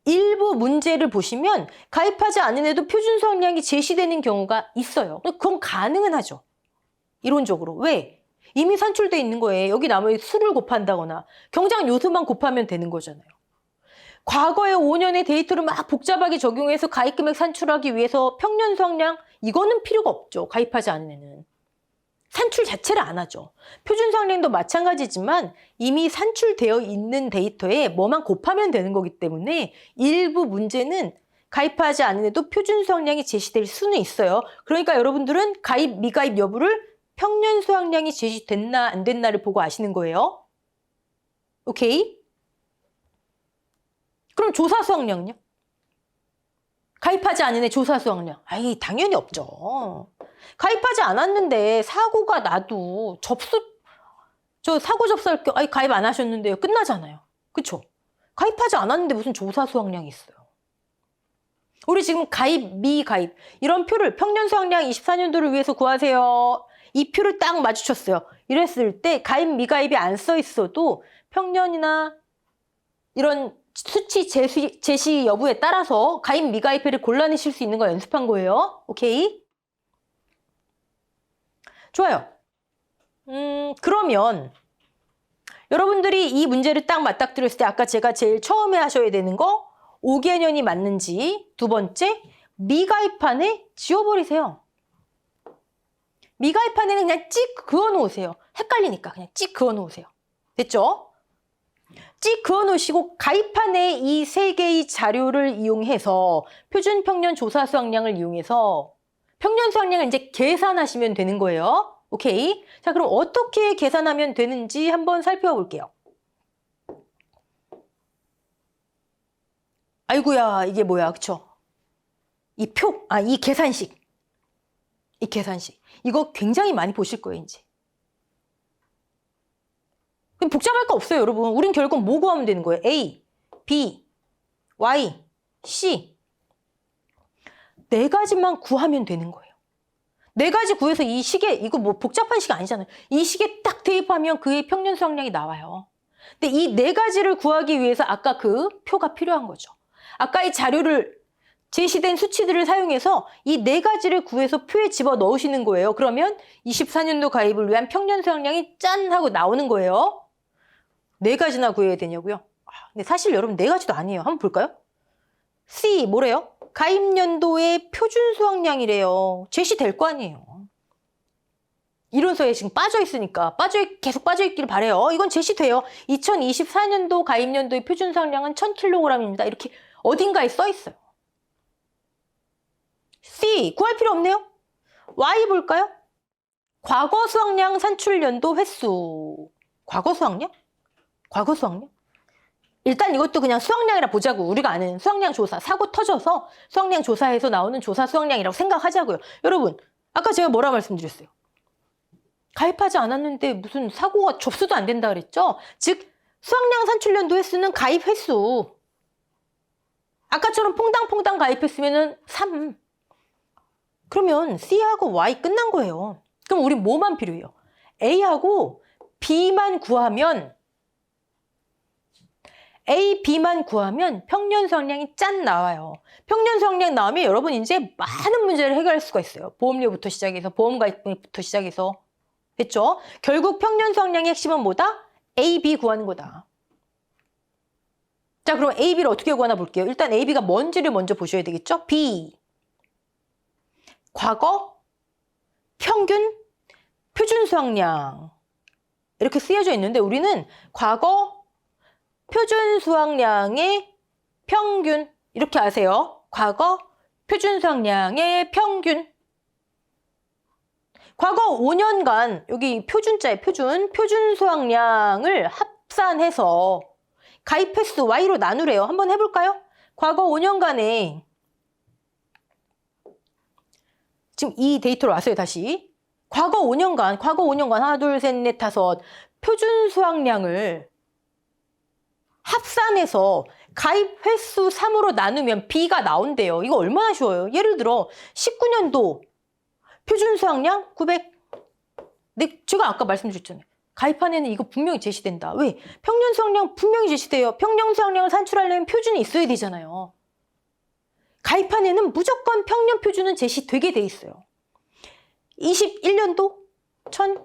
일부 문제를 보시면 가입하지 않은 애도 표준 수확량이 제시되는 경우가 있어요. 그건 가능은 하죠. 이론적으로. 왜? 이미 산출돼 있는 거예요. 여기 나머지 수를 곱한다거나 경작 요소만 곱하면 되는 거잖아요. 과거의 5년의 데이터를 막 복잡하게 적용해서 가입 금액 산출하기 위해서 평년 수확량 이거는 필요가 없죠. 가입하지 않은 애는. 산출 자체를 안 하죠. 표준 수확량도 마찬가지지만 이미 산출되어 있는 데이터에 뭐만 곱하면 되는 거기 때문에 일부 문제는 가입하지 않은 애도 표준 수확량이 제시될 수는 있어요. 그러니까 여러분들은 가입, 미가입 여부를 평년 수확량이 제시됐나 안 됐나를 보고 아시는 거예요. 오케이? 그럼 조사 수확량은요? 가입하지 않은 애 조사 수확량. 아이, 당연히 없죠. 가입하지 않았는데 사고가 나도 사고 접수할 게, 아이, 가입 안 하셨는데요. 끝나잖아요. 그쵸? 가입하지 않았는데 무슨 조사 수확량이 있어요. 우리 지금 가입, 미가입. 이런 표를 평년 수확량 24년도를 위해서 구하세요. 이 표를 딱 맞추셨어요. 이랬을 때 가입, 미가입이 안 써 있어도 평년이나 이런 수치 제시 여부에 따라서 가입, 미가입표를 골라내실 수 있는 거 연습한 거예요. 오케이? 좋아요. 그러면 여러분들이 이 문제를 딱 맞닥뜨렸을 때 아까 제가 제일 처음에 하셔야 되는 거 5개년이 맞는지 두 번째 미가입한 애 지워버리세요. 미가입한 애는 그냥 찍 그어놓으세요. 헷갈리니까 그냥 찍 그어놓으세요. 됐죠? 찍 그어놓으시고 가입한 애 이 세 개의 자료를 이용해서 표준 평년 조사 수확량을 이용해서 평년 수확량을 이제 계산하시면 되는 거예요. 오케이? 자, 그럼 어떻게 계산하면 되는지 한번 살펴볼게요. 아이고야, 이게 뭐야, 그쵸? 이 계산식. 이 계산식. 이거 굉장히 많이 보실 거예요, 이제. 복잡할 거 없어요, 여러분. 우린 결국 뭐 구하면 되는 거예요? A, B, Y, C. 네 가지만 구하면 되는 거예요. 네 가지 구해서 이 식에, 이거 뭐 복잡한 식 아니잖아요. 이 식에 딱 대입하면 그의 평년 수확량이 나와요. 근데 이 네 가지를 구하기 위해서 아까 그 표가 필요한 거죠. 아까 이 자료를 제시된 수치들을 사용해서 이 네 가지를 구해서 표에 집어 넣으시는 거예요. 그러면 24년도 가입을 위한 평년 수확량이 짠 하고 나오는 거예요. 네 가지나 구해야 되냐고요? 근데 사실 여러분 네 가지도 아니에요. 한번 볼까요? C 뭐래요? 가입연도의 표준 수확량이래요. 제시될 거 아니에요. 이론서에 지금 빠져 있으니까 계속 빠져 있기를 바래요. 이건 제시돼요. 2024년도 가입연도의 표준 수확량은 1000kg입니다. 이렇게 어딘가에 써 있어요. C 구할 필요 없네요. Y 볼까요? 과거 수확량 산출 연도 횟수. 과거 수확량? 과거 수확량? 일단 이것도 그냥 수확량이라 보자고. 우리가 아는 수확량 조사. 사고 터져서 수확량 조사에서 나오는 조사 수확량이라고 생각하자고요. 여러분, 아까 제가 뭐라 말씀드렸어요? 가입하지 않았는데 무슨 사고가 접수도 안 된다 그랬죠? 즉, 수확량 산출 연도 횟수는 가입 횟수. 아까처럼 퐁당퐁당 가입했으면 3. 그러면 C하고 Y 끝난 거예요. 그럼 우리 뭐만 필요해요? A하고 B만 구하면 A, B만 구하면 평년 수확량이 짠 나와요. 평년 수확량 나오면 여러분 이제 많은 문제를 해결할 수가 있어요. 보험료부터 시작해서 보험가입부터 시작해서. 됐죠? 결국 평년 수확량의 핵심은 뭐다? A, B 구하는 거다. 자, 그럼 A, B를 어떻게 구하나 볼게요. 일단 A, B가 뭔지를 먼저 보셔야 되겠죠? B. 과거, 평균, 표준 수확량. 이렇게 쓰여져 있는데 우리는 과거, 표준 수확량의 평균 이렇게 아세요. 과거 표준 수확량의 평균. 과거 5년간 여기 표준자의 표준 수확량을 합산해서 가입 횟수 Y로 나누래요. 한번 해볼까요? 과거 5년간에 지금 이 데이터로 왔어요. 다시 과거 5년간 하나 둘 셋 넷 다섯 표준 수확량을 합산해서 가입 횟수 3으로 나누면 B가 나온대요. 이거 얼마나 쉬워요. 예를 들어 19년도 표준 수확량 900. 네, 제가 아까 말씀드렸잖아요. 가입안에는 이거 분명히 제시된다. 왜? 평년 수확량 분명히 제시돼요. 평년 수확량을 산출하려면 표준이 있어야 되잖아요. 가입안에는 무조건 평년 표준은 제시되게 돼 있어요. 21년도 1000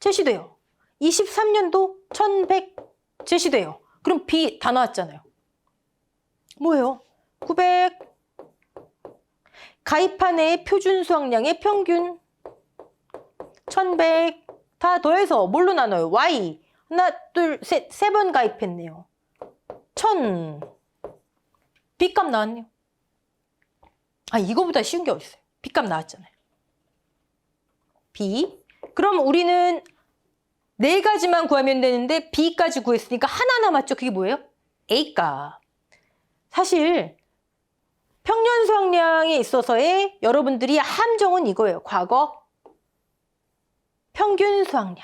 제시돼요. 23년도 1100 제시돼요. 그럼 B 다 나왔잖아요. 뭐예요? 900. 가입안의 표준 수확량의 평균 1100 다 더해서 뭘로 나눠요? Y. 하나, 둘, 셋, 3번 가입했네요. 1000. B값 나왔네요. 아, 이거보다 쉬운 게 어딨어요? B값 나왔잖아요. B. 그럼 우리는 4가지만 구하면 되는데 B까지 구했으니까 하나 남았죠? 그게 뭐예요? A값. 사실 평년 수확량에 있어서의 여러분들이 함정은 이거예요. 과거 평균 수확량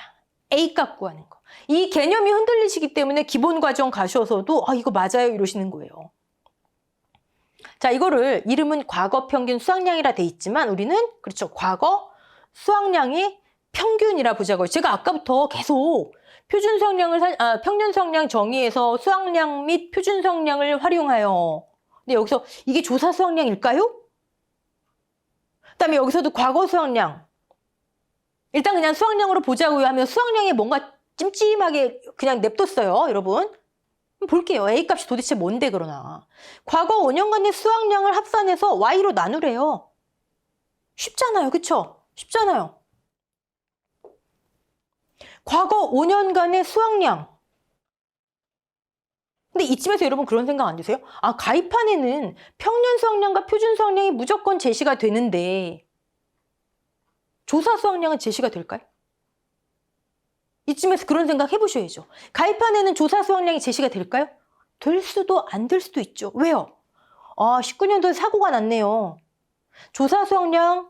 A값 구하는 거. 이 개념이 흔들리시기 때문에 기본 과정 가셔서도 아 이거 맞아요 이러시는 거예요. 자, 이거를 이름은 과거 평균 수확량이라 돼 있지만 우리는 그렇죠. 과거 수확량의 평균이라 보자고요. 제가 아까부터 계속 표준 수확량을 평년 수확량 정의에서 수확량 및 표준 수확량을 활용하여. 근데 여기서 이게 조사 수확량일까요? 그다음에 여기서도 과거 수확량. 일단 그냥 수확량으로 보자고요 하면 수확량에 뭔가 찜찜하게 그냥 냅뒀어요, 여러분. 볼게요. A값이 도대체 뭔데 그러나. 과거 5년간의 수확량을 합산해서 Y로 나누래요. 쉽잖아요. 그쵸? 쉽잖아요. 과거 5년간의 수확량. 근데 이쯤에서 여러분 그런 생각 안 드세요? 아, 가입안에는 평년 수확량과 표준 수확량이 무조건 제시가 되는데 조사 수확량은 제시가 될까요? 이쯤에서 그런 생각 해보셔야죠. 가입안에는 조사 수확량이 제시가 될까요? 될 수도 안 될 수도 있죠. 왜요? 아, 19년도에 사고가 났네요. 조사 수확량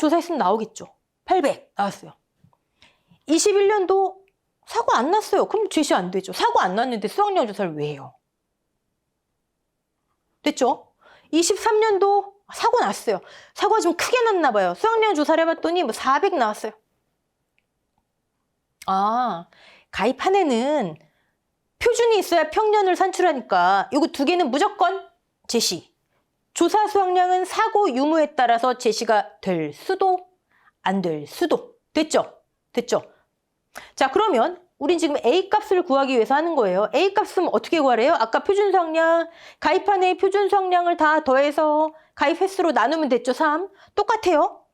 조사했으면 나오겠죠. 800 나왔어요. 21년도 사고 안 났어요. 그럼 제시 안 되죠. 사고 안 났는데 수확량 조사를 왜 해요? 됐죠? 23년도 사고 났어요. 사고가 좀 크게 났나 봐요. 수확량 조사를 해봤더니 뭐 400 나왔어요. 아, 가입안에는 표준이 있어야 평년을 산출하니까 이거 2개는 무조건 제시. 조사 수확량은 사고 유무에 따라서 제시가 될 수도 안 될 수도. 됐죠? 됐죠? 자, 그러면 우린 지금 A값을 구하기 위해서 하는 거예요. A값은 어떻게 구하래요? 아까 표준 수확량, 가입안의 표준 수확량을 다 더해서 가입 횟수로 나누면 됐죠? 3. 똑같아요.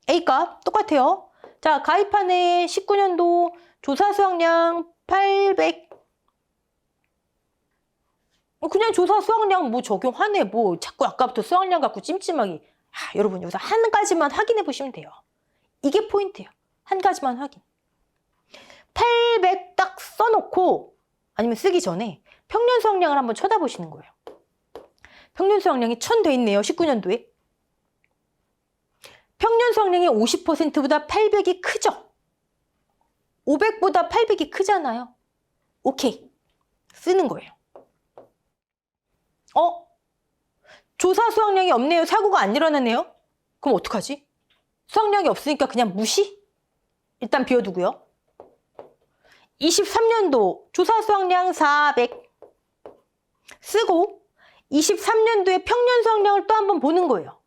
A값 똑같아요. 자, 가입안의 19년도 조사 수확량 800. 그냥 조사 수확량 뭐 적용하네. 뭐 자꾸 아까부터 수확량 갖고 찜찜하게. 여러분 여기서 한 가지만 확인해 보시면 돼요. 이게 포인트예요. 한 가지만 확인. 800 딱 써놓고 아니면 쓰기 전에 평년 수확량을 한번 쳐다보시는 거예요. 평년 수확량이 1000 돼 있네요. 19년도에. 평년 수확량의 50%보다 800이 크죠? 500보다 800이 크잖아요. 오케이. 쓰는 거예요. 조사 수확량이 없네요. 사고가 안 일어나네요. 그럼 어떡하지? 수확량이 없으니까 그냥 무시? 일단 비워두고요. 23년도 조사 수확량 400 쓰고 23년도에 평년 수확량을 또 한번 보는 거예요.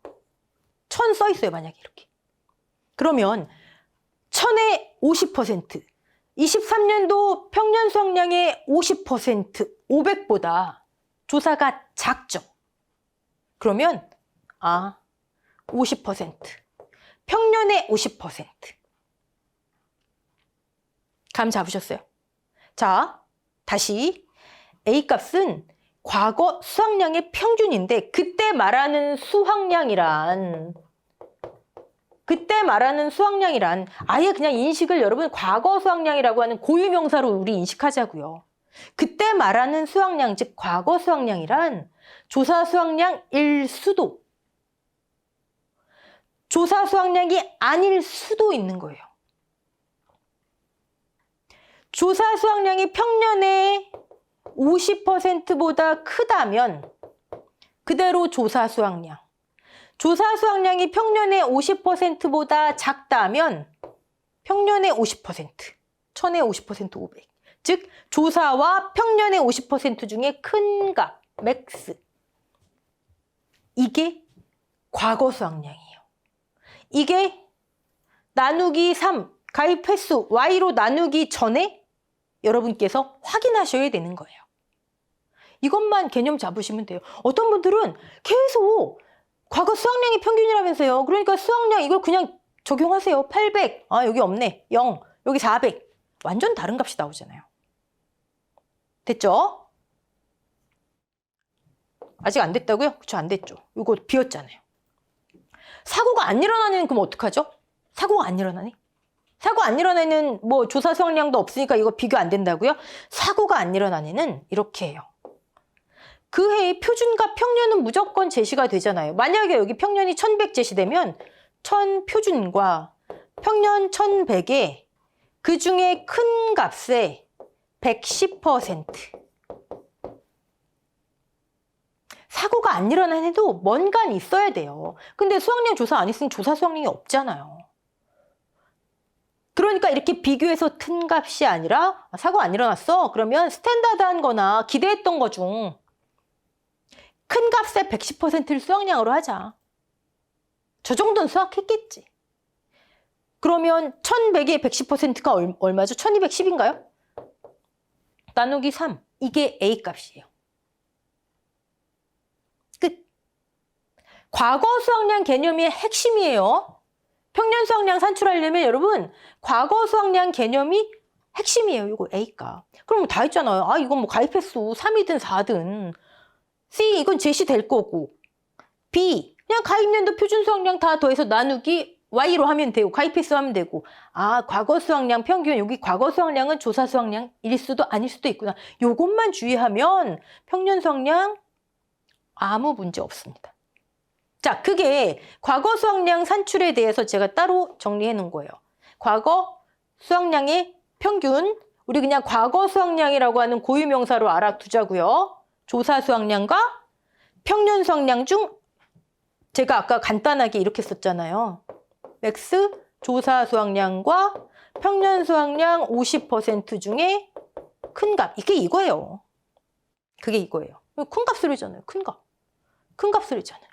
1000 써 있어요. 만약에 이렇게. 그러면 1000의 50% 23년도 평년 수확량의 50% 500보다 조사가 작죠. 그러면 50% 평년의 50% 감 잡으셨어요? 자, 다시 A값은 과거 수확량의 평균인데 그때 말하는 수확량이란 아예 그냥 인식을 여러분 과거 수확량이라고 하는 고유명사로 우리 인식하자고요. 그때 말하는 수확량, 즉 과거 수확량이란 조사 수확량일 수도, 조사 수확량이 아닐 수도 있는 거예요. 조사 수확량이 평년의 50%보다 크다면 그대로 조사 수확량. 조사 수확량이 평년의 50%보다 작다면 평년의 50%, 천의 50%, 500. 즉 조사와 평년의 50% 중에 큰 값, 맥스. 이게 과거 수확량이에요. 이게 나누기 3, 가입 횟수 Y로 나누기 전에 여러분께서 확인하셔야 되는 거예요. 이것만 개념 잡으시면 돼요. 어떤 분들은 계속 과거 수확량이 평균이라면서요. 그러니까 수확량 이걸 그냥 적용하세요. 800, 아 여기 없네. 0, 여기 400. 완전 다른 값이 나오잖아요. 됐죠? 아직 안 됐다고요? 그쵸, 안 됐죠. 이거 비었잖아요. 사고가 안 일어나는 그럼 어떡하죠? 사고가 안 일어나니? 사고 안 일어나는 뭐 조사 수확량도 없으니까 이거 비교 안 된다고요? 사고가 안 일어나는 이렇게 해요. 그 해의 표준과 평년은 무조건 제시가 되잖아요. 만약에 여기 평년이 1100 제시되면 1000 표준과 평년 1100에 그 중에 큰 값에 110%. 사고가 안 일어난 해도 뭔가 있어야 돼요. 근데 수확량 조사 안 했으면 조사 수확량이 없잖아요. 그러니까 이렇게 비교해서 큰 값이 아니라 사고 안 일어났어? 그러면 스탠다드한 거나 기대했던 거 중 큰 값의 110%를 수확량으로 하자. 저 정도는 수확했겠지. 그러면 1100의 110%가 얼마죠? 1210인가요? 나누기 3. 이게 A 값이에요. 끝. 과거 수확량 개념이 핵심이에요. 평년 수확량 산출하려면 여러분 과거 수확량 개념이 핵심이에요. 이거 A값. 그럼 다 했잖아요. 아 이건 뭐 가입 횟수 3이든 4든 C 이건 제시될 거고 B 그냥 가입년도 표준 수확량 다 더해서 나누기 Y로 하면 되고 가입 횟수 하면 되고 아 과거 수확량 평균 여기 과거 수확량은 조사 수확량일 수도 아닐 수도 있구나. 요것만 주의하면 평년 수확량 아무 문제 없습니다. 자, 그게 과거 수확량 산출에 대해서 제가 따로 정리해 놓은 거예요. 과거 수확량의 평균, 우리 그냥 과거 수확량이라고 하는 고유명사로 알아두자고요. 조사 수확량과 평년 수확량 중 제가 아까 간단하게 이렇게 썼잖아요. 맥스 조사 수확량과 평년 수확량 50% 중에 큰 값. 이게 이거예요. 그게 이거예요. 큰 값을 했잖아요. 큰 값. 큰 값을 했잖아요.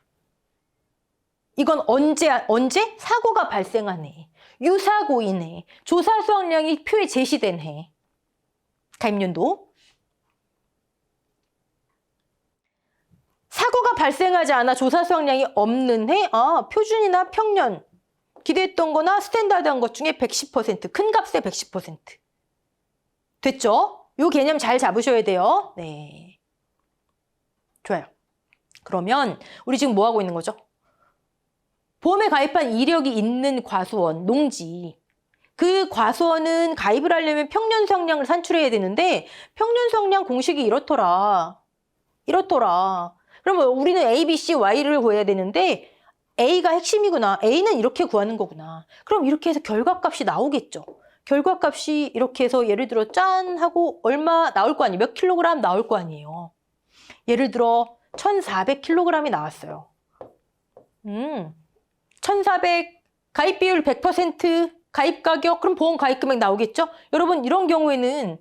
이건 언제? 사고가 발생한 해. 유사고인 해. 조사 수확량이 표에 제시된 해. 가입년도. 사고가 발생하지 않아 조사 수확량이 없는 해. 아, 표준이나 평년. 기대했던 거나 스탠다드한 것 중에 110%. 큰 값의 110%. 됐죠? 요 개념 잘 잡으셔야 돼요. 네. 좋아요. 그러면 우리 지금 뭐 하고 있는 거죠? 보험에 가입한 이력이 있는 과수원, 농지. 그 과수원은 가입을 하려면 평년 수확량을 산출해야 되는데 평년 수확량 공식이 이렇더라. 그러면 우리는 A, B, C, Y를 구해야 되는데 A가 핵심이구나. A는 이렇게 구하는 거구나. 그럼 이렇게 해서 결과값이 나오겠죠. 결과값이 이렇게 해서 예를 들어 짠 하고 얼마 나올 거 아니에요. 몇 킬로그램 나올 거 아니에요. 예를 들어 1400kg이 나왔어요. 1400 가입 비율 100% 가입 가격 그럼 보험 가입 금액 나오겠죠? 여러분 이런 경우에는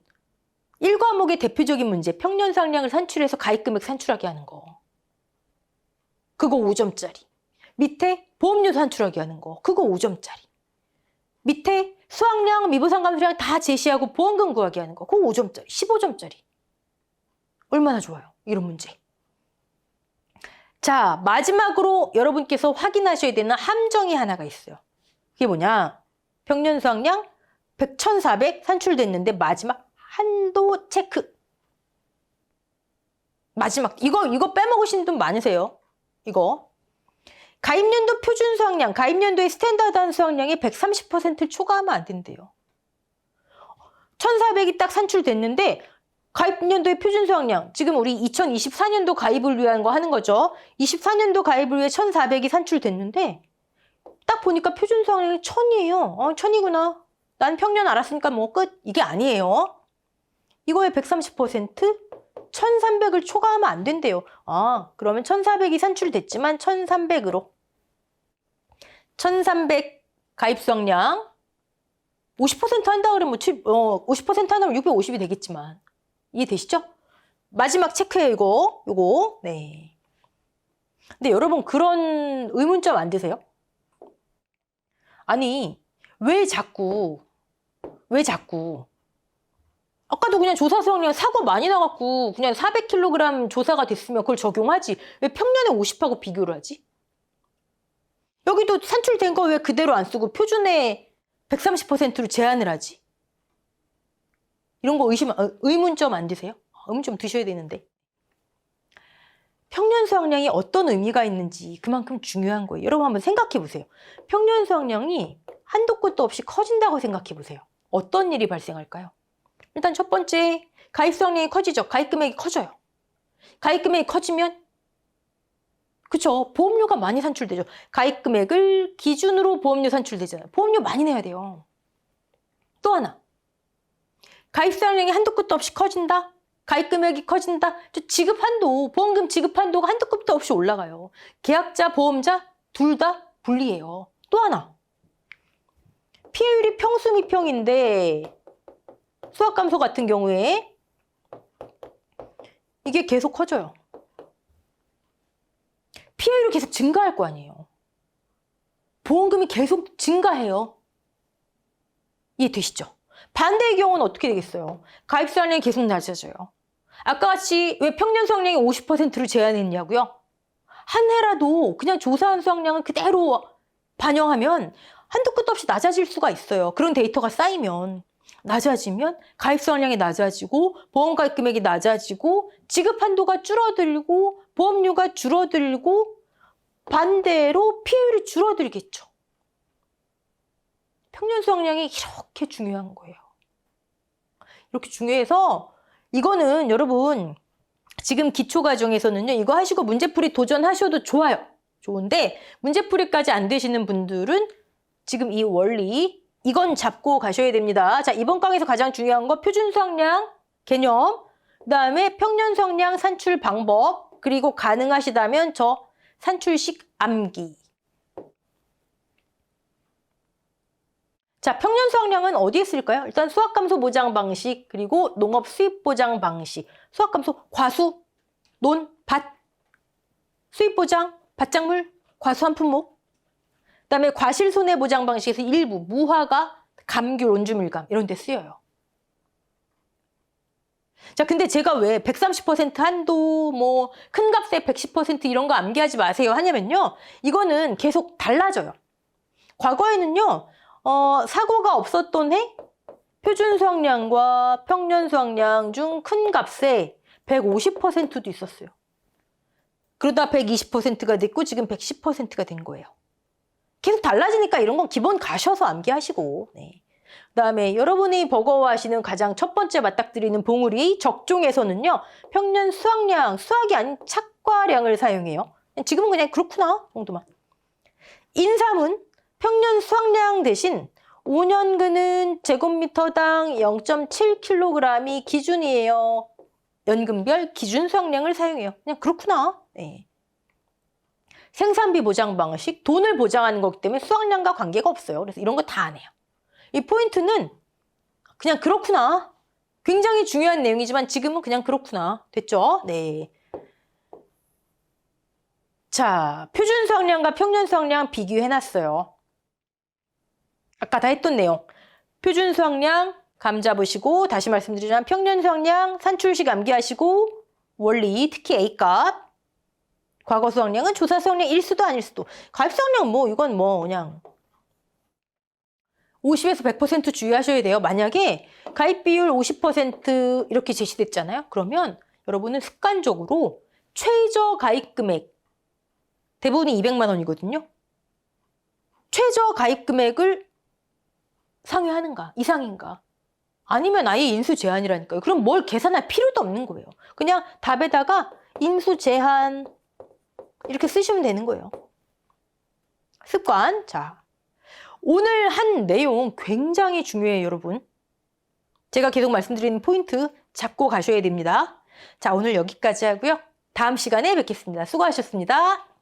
1과목의 대표적인 문제 평년 수확량을 산출해서 가입 금액 산출하게 하는 거. 그거 5점짜리. 밑에 보험료 산출하게 하는 거. 그거 5점짜리. 밑에 수확량, 미부상감수량 다 제시하고 보험금 구하게 하는 거. 그거 5점짜리, 15점짜리. 얼마나 좋아요. 이런 문제. 자, 마지막으로 여러분께서 확인하셔야 되는 함정이 하나가 있어요. 그게 뭐냐? 평년 수확량 1400 산출됐는데 마지막 한도 체크. 마지막 이거 빼먹으시는 분 많으세요. 이거. 가입년도 표준 수확량, 가입년도의 스탠다드한 수확량에 130%를 초과하면 안 된대요. 1400이 딱 산출됐는데 가입년도의 표준 수확량, 지금 우리 2024년도 가입을 위한 거 하는 거죠. 24년도 가입을 위해 1400이 산출됐는데 딱 보니까 표준 수확량이 1000이에요. 1000이구나. 난 평년 알았으니까 뭐 끝. 이게 아니에요. 이거에 130% 1300을 초과하면 안 된대요. 아, 그러면 1400이 산출됐지만 1300으로 1300 가입 수확량 50% 한다 그러면 50% 한다면 650이 되겠지만 이해되시죠? 마지막 체크예요, 이거. 요거. 네. 근데 여러분 그런 의문점 안 드세요? 아니, 왜 자꾸 아까도 그냥 조사 수확량 사고 많이 나갖고 그냥 400kg 조사가 됐으면 그걸 적용하지. 왜 평년에 50하고 비교를 하지? 여기도 산출된 거 왜 그대로 안 쓰고 표준에 130%로 제한을 하지? 이런 거 의문점 안 드세요? 의문점 드셔야 되는데. 평년 수확량이 어떤 의미가 있는지 그만큼 중요한 거예요. 여러분 한번 생각해 보세요. 평년 수확량이 한도 끝도 없이 커진다고 생각해 보세요. 어떤 일이 발생할까요? 일단 첫 번째, 가입 수확량이 커지죠. 가입 금액이 커져요. 가입 금액이 커지면 그쵸, 보험료가 많이 산출되죠. 가입 금액을 기준으로 보험료 산출되잖아요. 보험료 많이 내야 돼요. 또 하나, 가입 수확량이 한도 끝도 없이 커진다. 가입 금액이 커진다. 지급 한도, 보험금 지급 한도가 한도 끝도 없이 올라가요. 계약자, 보험자 둘 다 불리해요. 또 하나, 피해율이 평수 미평인데 수확 감소 같은 경우에 이게 계속 커져요. 피해율이 계속 증가할 거 아니에요. 보험금이 계속 증가해요. 이해되시죠? 반대의 경우는 어떻게 되겠어요? 가입 수확량이 계속 낮아져요. 아까 같이 왜 평년 수확량이 50%를 제한했냐고요? 한 해라도 그냥 조사한 수확량을 그대로 반영하면 한도 끝도 없이 낮아질 수가 있어요. 그런 데이터가 쌓이면. 낮아지면 가입 수확량이 낮아지고 보험 가입 금액이 낮아지고 지급 한도가 줄어들고 보험료가 줄어들고 반대로 피해율이 줄어들겠죠. 평년 수확량이 이렇게 중요한 거예요. 이렇게 중요해서 이거는 여러분 지금 기초과정에서는요. 이거 하시고 문제풀이 도전하셔도 좋아요. 좋은데 문제풀이까지 안 되시는 분들은 지금 이 원리 이건 잡고 가셔야 됩니다. 자, 이번 강의에서 가장 중요한 거 표준 수확량 개념, 그다음에 평년 수확량 산출 방법, 그리고 가능하시다면 저 산출식 암기. 자, 평년 수확량은 어디에 쓸까요? 일단 수확 감소 보장 방식, 그리고 농업 수입 보장 방식. 수확 감소, 과수, 논, 밭, 수입 보장, 밭작물, 과수 한 품목. 그다음에 과실 손해 보장 방식에서 일부 무화과, 감귤, 온주밀감 이런 데 쓰여요. 자, 근데 제가 왜 130% 한도, 뭐 큰 값에 110% 이런 거 암기하지 마세요 하냐면요. 이거는 계속 달라져요. 과거에는요. 사고가 없었던 해 표준 수확량과 평년 수확량 중 큰 값에 150%도 있었어요. 그러다 120%가 됐고 지금 110%가 된 거예요. 계속 달라지니까 이런 건 기본 가셔서 암기하시고. 네. 그다음에 여러분이 버거워하시는 가장 첫 번째 맞닥뜨리는 봉우리 적종에서는요. 평년 수확량, 수확이 아닌 착과량을 사용해요. 지금은 그냥 그렇구나 정도만. 인삼은 평년 수확량 대신 5년근은 제곱미터당 0.7kg이 기준이에요. 연금별 기준 수확량을 사용해요. 그냥 그렇구나. 네. 생산비 보장 방식, 돈을 보장하는 거기 때문에 수확량과 관계가 없어요. 그래서 이런 거 다 안 해요. 이 포인트는 그냥 그렇구나. 굉장히 중요한 내용이지만 지금은 그냥 그렇구나. 됐죠? 네. 자, 표준 수확량과 평년 수확량 비교해놨어요. 아까 다 했던 내용. 표준 수확량 감 잡으시고 다시 말씀드리지만 평년 수확량 산출식 암기하시고 원리 특히 A값. 과거 수확량은 조사 수확량 일수도 아닐 수도. 가입 수확량 뭐 이건 뭐 그냥 50에서 100% 주의하셔야 돼요. 만약에 가입 비율 50% 이렇게 제시됐잖아요. 그러면 여러분은 습관적으로 최저 가입 금액 대부분이 200만 원이거든요. 최저 가입 금액을 상회하는가 이상인가 아니면 아예 인수 제한이라니까요. 그럼 뭘 계산할 필요도 없는 거예요. 그냥 답에다가 인수 제한 이렇게 쓰시면 되는 거예요. 습관. 자, 오늘 한 내용 굉장히 중요해요, 여러분. 제가 계속 말씀드리는 포인트 잡고 가셔야 됩니다. 자, 오늘 여기까지 하고요. 다음 시간에 뵙겠습니다. 수고하셨습니다.